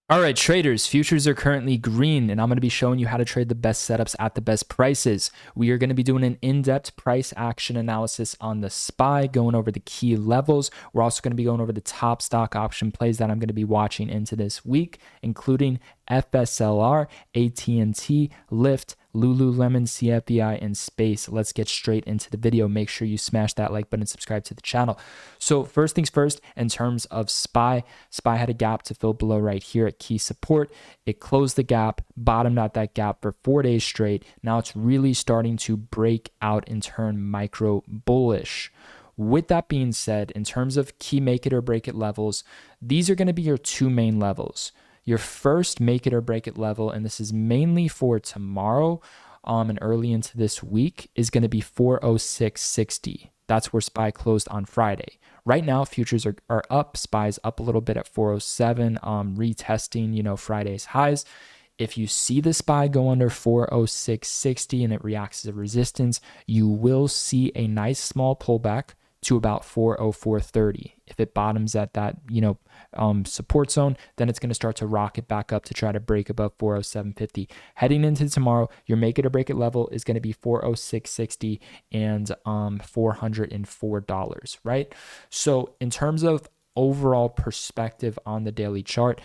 All right, traders, futures are currently green, and I'm going to be showing you how to trade the best setups at the best prices. We are going to be doing an in-depth price action analysis on the SPY, going over the key levels. We're also going to be going over the top stock option plays that I'm going to be watching into this week, including FSLR, AT&T, Lyft, Lululemon, CFBI, and Space. Let's get straight into the video. Make sure you smash that like button and subscribe to the channel. So first things first, in terms of SPY had a gap to fill below right here at key support. It closed the gap, bottomed out that gap for 4 days straight. Now it's really starting to break out and turn micro bullish. With that being said, in terms of key make it or break it levels, these are going to be your two main levels. Your first make it or break it level, and this is mainly for tomorrow and early into this week, is going to be 406.60. That's where SPY closed on Friday. Right now, futures are up. SPY's up a little bit at 407, retesting, Friday's highs. If you see the SPY go under 406.60 and it reacts as a resistance, you will see a nice small pullback to about 404.30. If it bottoms at that, support zone, then it's going to start to rocket back up to try to break above 407.50. Heading into tomorrow, your make it or break it level is going to be 406.60 and $404, right? So in terms of overall perspective on the daily chart,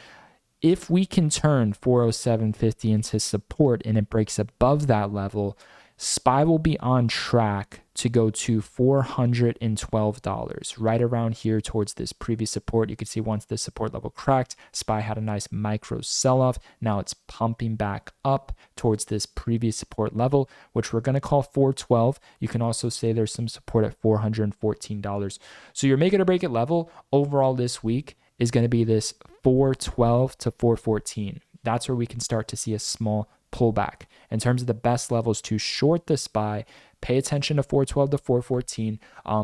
if we can turn 407.50 into support and it breaks above that level, SPY will be on track to go to $412, right around here towards this previous support. You can see once this support level cracked, SPY had a nice micro sell-off. Now it's pumping back up towards this previous support level, which we're going to call 412. You can also say there's some support at $414. So your make it or break it level overall this week is going to be this 412 to 414. That's where we can start to see a small pullback. In terms of the best levels to short the SPY, pay attention to 412 to 414,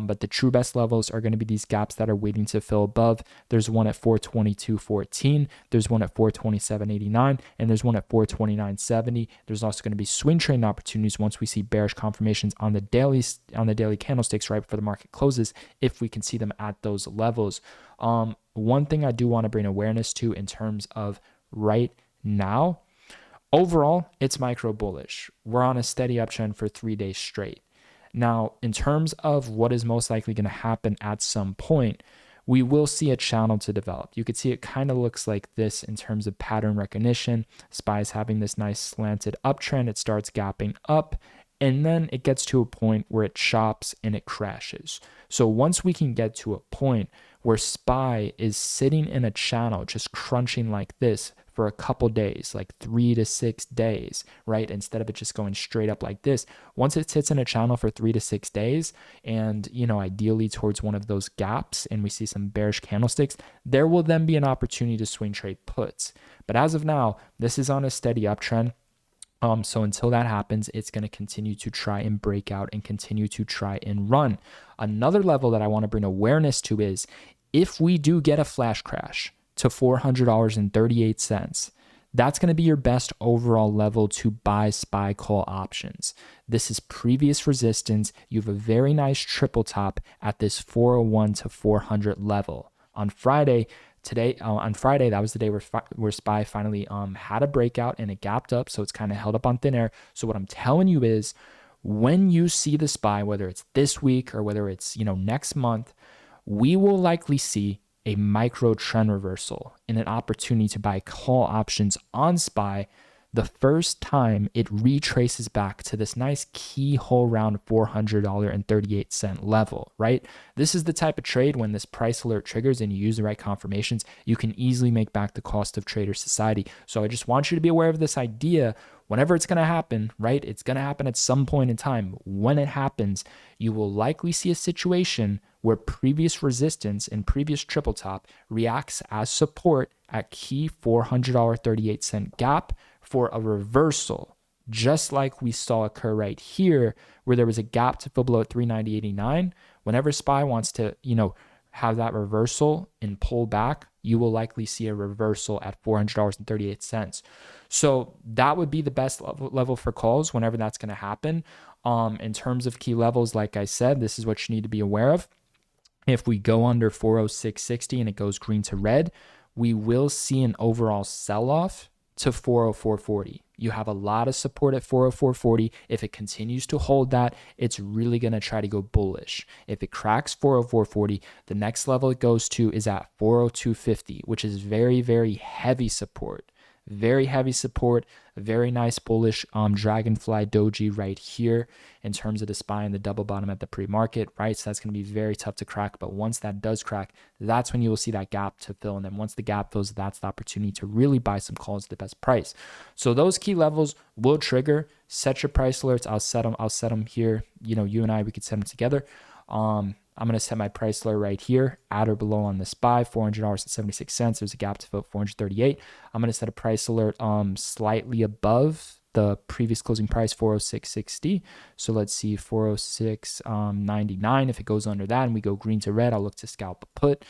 but the true best levels are going to be these gaps that are waiting to fill above. There's one at 422.14, there's one at 427.89, and there's one at 429.70. There's also going to be swing trading opportunities once we see bearish confirmations on the daily candlesticks right before the market closes, if we can see them at those levels. One thing I do want to bring awareness to in terms of right now, overall, it's micro bullish. We're on a steady uptrend for 3 days straight. Now, in terms of what is most likely going to happen at some point, we will see a channel to develop. You could see it kind of looks like this in terms of pattern recognition. SPY is having this nice slanted uptrend. It starts gapping up, and then it gets to a point where it chops and it crashes. So once we can get to a point where SPY is sitting in a channel just crunching like this for a couple days, like 3 to 6 days, right? Instead of it just going straight up like this. Once it sits in a channel for 3 to 6 days and, ideally towards one of those gaps and we see some bearish candlesticks, there will then be an opportunity to swing trade puts. But as of now, this is on a steady uptrend. So until that happens, it's going to continue to try and break out and continue to try and run. Another level that I want to bring awareness to is if we do get a flash crash to $400.38, that's going to be your best overall level to buy SPY call options. This is previous resistance. You have a very nice triple top at this 401 to 400 level. On Friday, that was the day where SPY finally had a breakout and it gapped up, so it's kind of held up on thin air. So what I'm telling you is, when you see the SPY, whether it's this week or whether it's next month, we will likely see a micro trend reversal and an opportunity to buy call options on SPY the first time it retraces back to this nice keyhole round $400.38 level, right? This is the type of trade when this price alert triggers and you use the right confirmations, you can easily make back the cost of Trader Society. So I just want you to be aware of this idea. Whenever it's going to happen, right? It's going to happen at some point in time. When it happens, you will likely see a situation where previous resistance and previous triple top reacts as support at key $400.38 gap for a reversal, just like we saw occur right here, where there was a gap to fill below at 390.89. Whenever SPY wants to, have that reversal and pull back, you will likely see a reversal at $400.38. So that would be the best level for calls whenever that's going to happen. In terms of key levels, like I said, this is what you need to be aware of. If we go under 406.60 and it goes green to red, we will see an overall sell-off to 404.40. You have a lot of support at 404.40. If it continues to hold that, it's really going to try to go bullish. If it cracks 404.40, the next level it goes to is at 402.50, which is very, very heavy support. Very heavy support, very nice bullish dragonfly doji right here in terms of the SPY and the double bottom at the pre-market, right? So that's going to be very tough to crack. But once that does crack, that's when you will see that gap to fill. And then once the gap fills, that's the opportunity to really buy some calls at the best price. So those key levels will trigger. Set your price alerts. I'll set them here. You and I, we could set them together. I'm going to set my price alert right here, at or below on the SPY, $400.76. There's a gap to fill 438. I'm going to set a price alert slightly above the previous closing price, 406.60. So let's see, 406.99. If it goes under that and we go green to red, I'll look to scalp a put.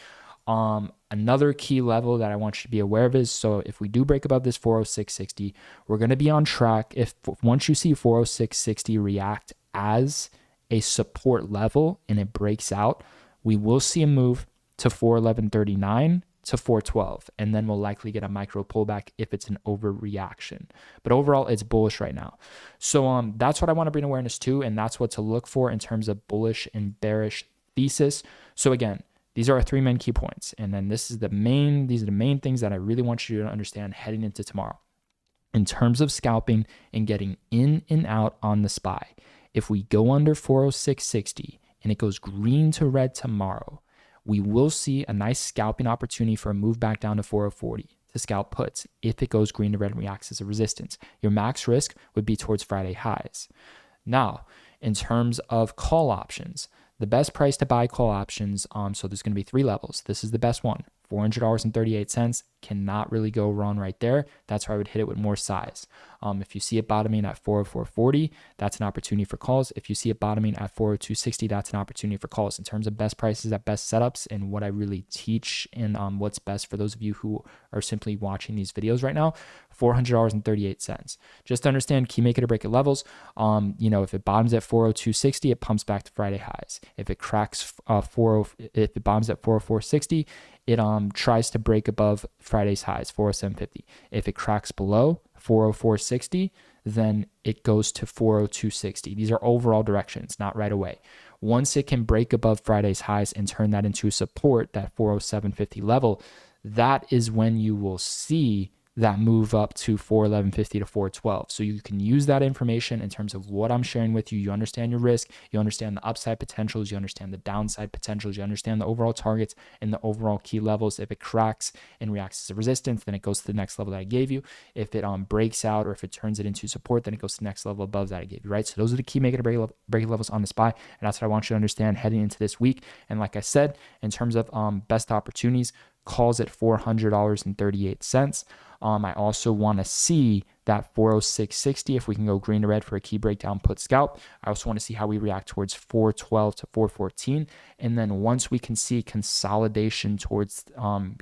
Another key level that I want you to be aware of is, so if we do break above this 406.60, we're going to be on track. Once you see 406.60 react as a support level and it breaks out, we will see a move to 411.39 to 412, and then we'll likely get a micro pullback if it's an overreaction. But overall, it's bullish right now. So that's what I want to bring awareness to, and that's what to look for in terms of bullish and bearish thesis. So again, these are our 3 main key points, and then these are the main things that I really want you to understand heading into tomorrow. In terms of scalping and getting in and out on the SPY, if we go under 406.60 and it goes green to red tomorrow, we will see a nice scalping opportunity for a move back down to 404.40 to scalp puts if it goes green to red and reacts as a resistance. Your max risk would be towards Friday highs. Now, in terms of call options, the best price to buy call options, so there's going to be 3 levels. This is the best one, $400.38. Cannot really go wrong right there. That's where I would hit it with more size. If you see it bottoming at 404.40, that's an opportunity for calls. If you see it bottoming at 402.60, that's an opportunity for calls. In terms of best prices at best setups and what I really teach and what's best for those of you who are simply watching these videos right now, $400.38. Just to understand key make it or break it levels. If it bottoms at 402.60, it pumps back to Friday highs. If it cracks if it bombs at 404.60, it tries to break above Friday's highs, 407.50. If it cracks below 404.60, then it goes to 402.60. These are overall directions, not right away. Once it can break above Friday's highs and turn that into support, that 407.50 level, that is when you will see that move up to 411.50 to 412. So you can use that information in terms of what I'm sharing with you. You understand your risk, you understand the upside potentials, you understand the downside potentials, you understand the overall targets and the overall key levels. If it cracks and reacts as a resistance, then it goes to the next level that I gave you. If it breaks out or if it turns it into support, then it goes to the next level above that I gave you, right? So those are the key make it or break it levels on the SPY, and that's what I want you to understand heading into this week. And like I said, in terms of best opportunities, calls at $400.38. I also want to see that 406.60 if we can go green to red for a key breakdown put scalp. I also want to see how we react towards 412 to 414. And then once we can see consolidation towards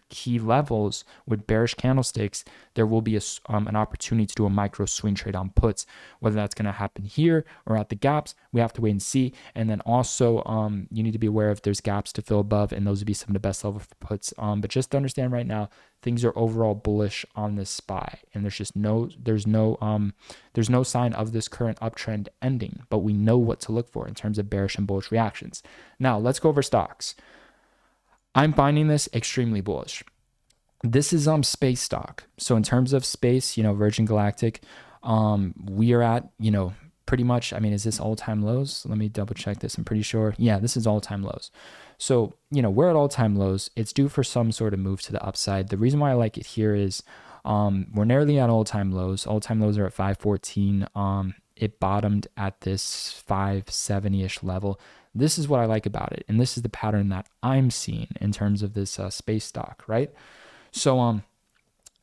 key levels with bearish candlesticks, there will be an opportunity to do a micro swing trade on puts. Whether that's going to happen here or at the gaps, we have to wait and see. And then also you need to be aware if there's gaps to fill above, and those would be some of the best level for puts. But just to understand right now, things are overall bullish on this SPY, and there's no sign of this current uptrend ending, but we know what to look for in terms of bearish and bullish reactions. Now let's go over stocks. I'm finding this extremely bullish. This is space stock. So in terms of space, Virgin Galactic, we are at, pretty much, is this all-time lows? Let me double check this. I'm pretty sure. Yeah, this is all-time lows. So, we're at all-time lows. It's due for some sort of move to the upside. The reason why I like it here is we're nearly at all-time lows. All-time lows are at 514. It bottomed at this 570-ish level. This is what I like about it. And this is the pattern that I'm seeing in terms of this space stock, right? So,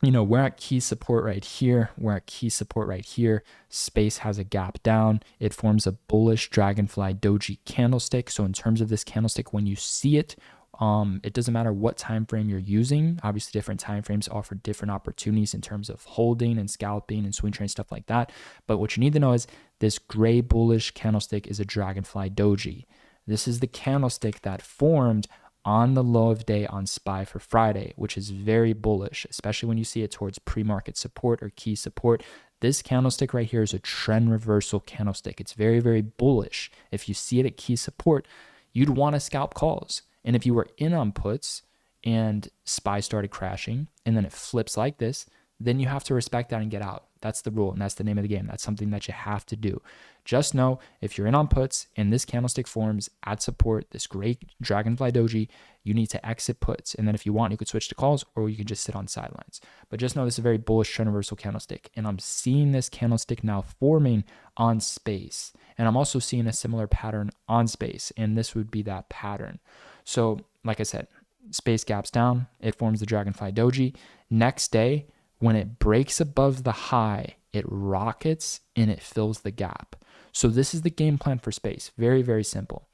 we're at key support right here. We're at key support right here. Space has a gap down. It forms a bullish dragonfly doji candlestick. So in terms of this candlestick, when you see it, it doesn't matter what time frame you're using. Obviously, different time frames offer different opportunities in terms of holding and scalping and swing trading, stuff like that. But what you need to know is this gray bullish candlestick is a dragonfly doji. This is the candlestick that formed on the low of day on SPY for Friday, which is very bullish, especially when you see it towards pre-market support or key support. This candlestick right here is a trend reversal candlestick. It's very, very bullish. If you see it at key support, you'd want to scalp calls. And if you were in on puts and SPY started crashing and then it flips like this, then you have to respect that and get out. That's the rule, and that's the name of the game. That's something that you have to do. Just know if you're in on puts and this candlestick forms at support, this great Dragonfly Doji, you need to exit puts. And then if you want, you could switch to calls or you could just sit on sidelines. But just know this is a very bullish trend reversal candlestick. And I'm seeing this candlestick now forming on space. And I'm also seeing a similar pattern on space. And this would be that pattern. So like I said, space gaps down, it forms the Dragonfly Doji. Next day, when it breaks above the high, it rockets and it fills the gap. So this is the game plan for space. Very, very simple.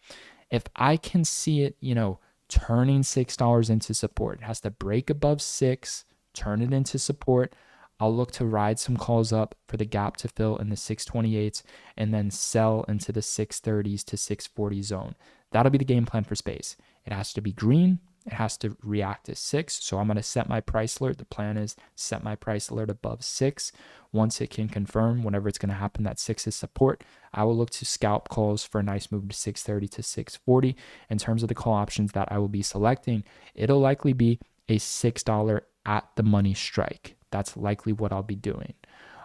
If I can see it, turning $6 into support, it has to break above 6, turn it into support. I'll look to ride some calls up for the gap to fill in the 628s and then sell into the 630s to 640 zone. That'll be the game plan for space. It has to be green. It has to react to 6. So I'm going to set my price alert. The plan is set my price alert above 6. Once it can confirm whenever it's going to happen that 6 is support, I will look to scalp calls for a nice move to 630 to 640. In terms of the call options that I will be selecting, it'll likely be a $6 at the money strike. That's likely what I'll be doing.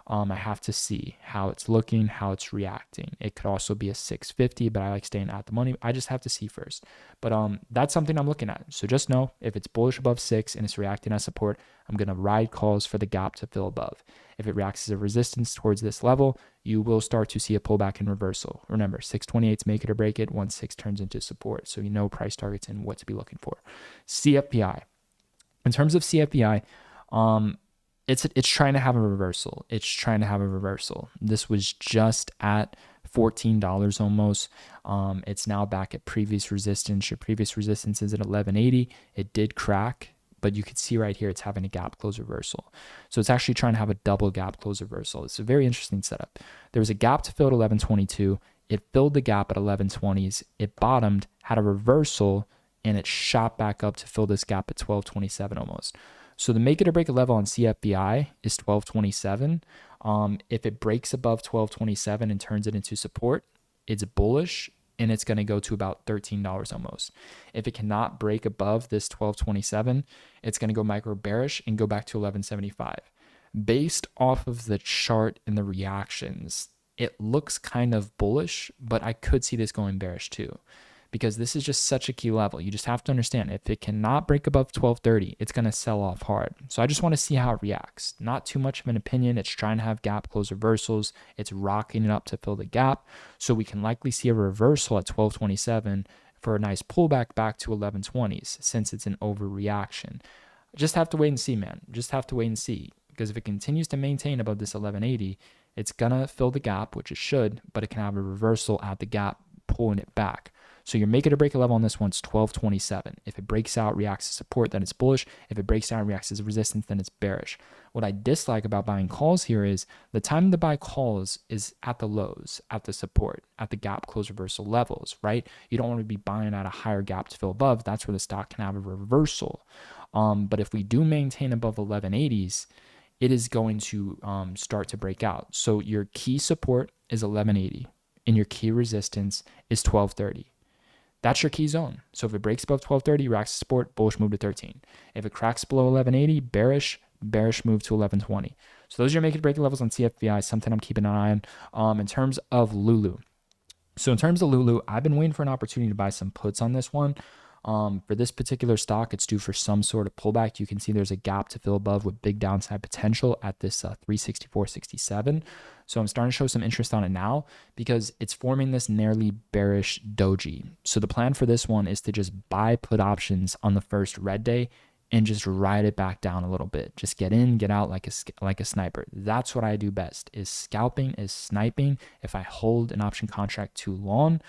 I have to see how it's looking, how it's reacting. It could also be a 650, but I like staying at the money. I just have to see first. But that's something I'm looking at. So just know if it's bullish above 6 and it's reacting as support, I'm going to ride calls for the gap to fill above. If it reacts as a resistance towards this level, you will start to see a pullback in reversal. Remember, 628s make it or break it once 6 turns into support. So you know price targets and what to be looking for. CFPI. In terms of CFPI, it's trying to have a reversal. This was just at $14 almost. It's now back at previous resistance. Your previous resistance is at 1180. It did crack, but you can see right here it's having a gap close reversal. So it's actually trying to have a double gap close reversal. It's a very interesting setup. There was a gap to fill at 1122. It filled the gap at 1120s. It bottomed, had a reversal, and it shot back up to fill this gap at 1227 almost. So the make it or break it level on CFBI is 1227. If it breaks above 1227 and turns it into support, it's bullish and it's going to go to about $13 almost. If it cannot break above this 1227, it's going to go micro bearish and go back to 1175. Based off of the chart and the reactions, it looks kind of bullish, but I could see this going bearish too, because this is just such a key level. You just have to understand if it cannot break above 1230, it's going to sell off hard. So I just want to see how it reacts. Not too much of an opinion. It's trying to have gap close reversals. It's rocking it up to fill the gap. So we can likely see a reversal at 1227 for a nice pullback back to 1120s since it's an overreaction. Just have to wait and see, man. Just have to wait and see, because if it continues to maintain above this 1180, it's going to fill the gap, which it should, but it can have a reversal at the gap, pulling it back. So your make it or break it level on this one's 1227. If it breaks out, reacts to support, then it's bullish. If it breaks down, reacts as a resistance, then it's bearish. What I dislike about buying calls here is the time to buy calls is at the lows, at the support, at the gap close reversal levels, right? You don't want to be buying at a higher gap to fill above. That's where the stock can have a reversal. But if we do maintain above 1180s, it is going to start to break out. So your key support is 1180 and your key resistance is 1230. That's your key zone. So if it breaks above 1230, reacts to support, bullish move to 13. If it cracks below 1180, bearish move to 1120. So those are your make it break it levels on CFBI, something I'm keeping an eye on. In terms of Lulu. So in terms of Lulu, I've been waiting for an opportunity to buy some puts on this one. For this particular stock, it's due for some sort of pullback. You can see there's a gap to fill above with big downside potential at this 364.67. So I'm starting to show some interest on it now because it's forming this nearly bearish doji. So the plan for this one is to just buy put options on the first red day and just ride it back down a little bit. Just get in, get out like a sniper. That's what I do best, is scalping, is sniping. If I hold an option contract too long,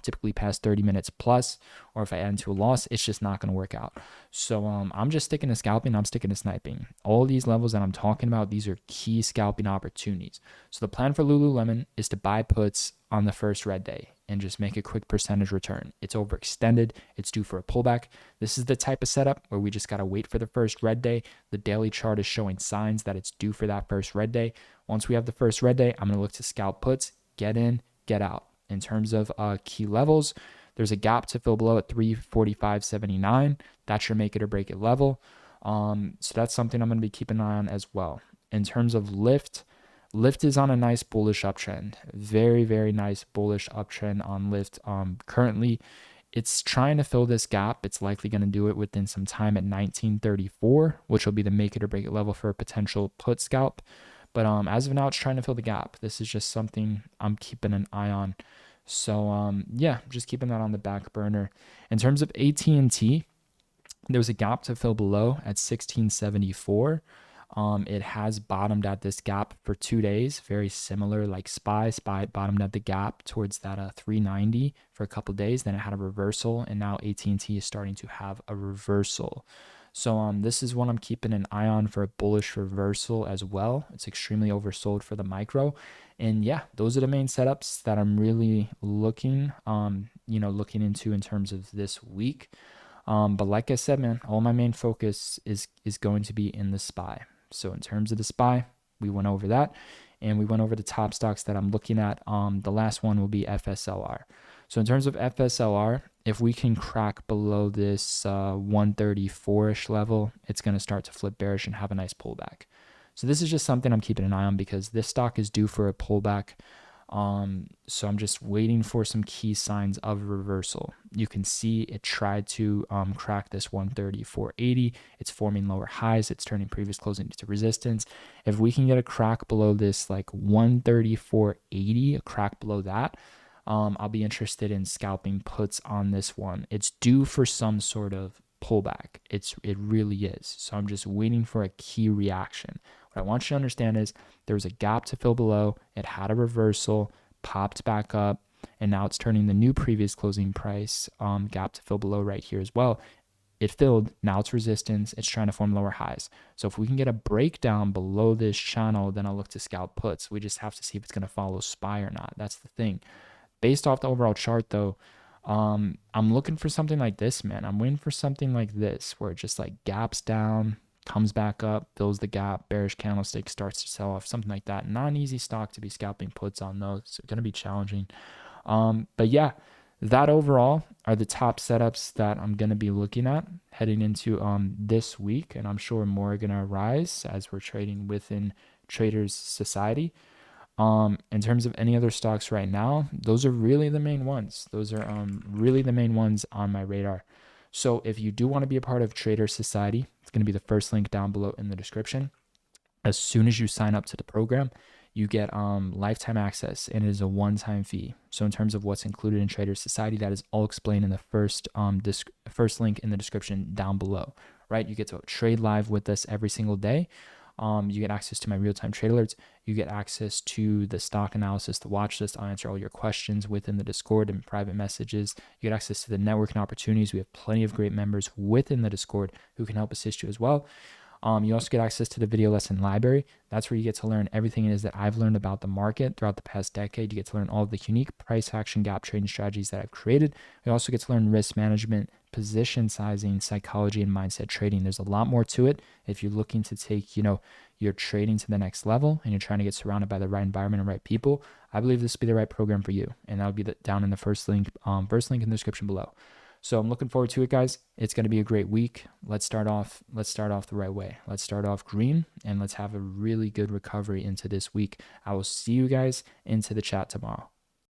typically past 30 minutes plus, or if I add into a loss, it's just not going to work out. So I'm just sticking to scalping. I'm sticking to sniping. All these levels that I'm talking about, these are key scalping opportunities. So the plan for Lululemon is to buy puts on the first red day. and just make a quick percentage return. It's overextended. It's due for a pullback. This is the type of setup where we just got to wait for the first red day. The daily chart is showing signs that it's due for that first red day. Once we have the first red day, I'm going to look to scalp puts, get in, get out. In terms of key levels, there's a gap to fill below at 345.79. That's your make it or break it level. So that's something I'm going to be keeping an eye on as well. In terms of Lyft is on a nice bullish uptrend. Very, very nice bullish uptrend on Lyft. Currently, it's trying to fill this gap. It's likely going to do it within some time at 1934, which will be the make it or break it level for a potential put scalp. But as of now, it's trying to fill the gap. This is just something I'm keeping an eye on. So yeah, just keeping that on the back burner. In terms of AT&T, there was a gap to fill below at 1674. It has bottomed at this gap for 2 days, very similar like SPY. SPY bottomed at the gap towards that 390 for a couple days. Then it had a reversal, and now AT&T is starting to have a reversal. So this is one I'm keeping an eye on for a bullish reversal as well. It's extremely oversold for the micro. And yeah, those are the main setups that I'm really looking into in terms of this week. But like I said, man, all my main focus is going to be in the SPY. So in terms of the SPY, we went over that, and we went over the top stocks that I'm looking at. The last one will be FSLR. So in terms of FSLR, if we can crack below this 134-ish level, it's going to start to flip bearish and have a nice pullback. So this is just something I'm keeping an eye on because this stock is due for a pullback. So I'm just waiting for some key signs of reversal. You can see it tried to crack this 134.80. It's forming lower highs. It's turning previous closing into resistance. If we can get a crack below this like 134.80, a crack below that, I'll be interested in scalping puts on this one. It's due for some sort of pullback. It really is. So I'm just waiting for a key reaction. What I want you to understand is there was a gap to fill below. It had a reversal, popped back up, and now it's turning the new previous closing price gap to fill below right here as well. It filled, now it's resistance, it's trying to form lower highs. So if we can get a breakdown below this channel, then I'll look to scalp puts. We just have to see if it's going to follow SPY or not. That's the thing. Based off the overall chart though, I'm looking for something like this, man. I'm waiting for something like this where it just like gaps down, comes back up, fills the gap, bearish candlestick, starts to sell off, something like that. Not an easy stock to be scalping puts on those. It's going to be challenging. But yeah, that overall are the top setups that I'm going to be looking at heading into this week. And I'm sure more are going to arise as we're trading within Traders Society. In terms of any other stocks right now, those are really the main ones. Those are really the main ones on my radar. So if you do want to be a part of Trader Society, it's going to be the first link down below in the description. As soon as you sign up to the program, you get lifetime access, and it is a one-time fee. So in terms of what's included in Trader Society, that is all explained in the first link in the description down below, right? You get to trade live with us every single day. You get access to my real-time trade alerts. You get access to the stock analysis, the watch list. I'll answer all your questions within the Discord and private messages. You get access to the networking opportunities. We have plenty of great members within the Discord who can help assist you as well. You also get access to the video lesson library. That's where you get to learn everything it is that I've learned about the market throughout the past decade. You get to learn all of the unique price action gap trading strategies that I've created. You also get to learn risk management, position sizing, psychology, and mindset trading. There's a lot more to it. If you're looking to take, your trading to the next level and you're trying to get surrounded by the right environment and right people, I believe this will be the right program for you. And that'll be down in the first link in the description below. So I'm looking forward to it, guys. It's going to be a great week. Let's start off the right way. Let's start off green, and let's have a really good recovery into this week. I will see you guys into the chat tomorrow.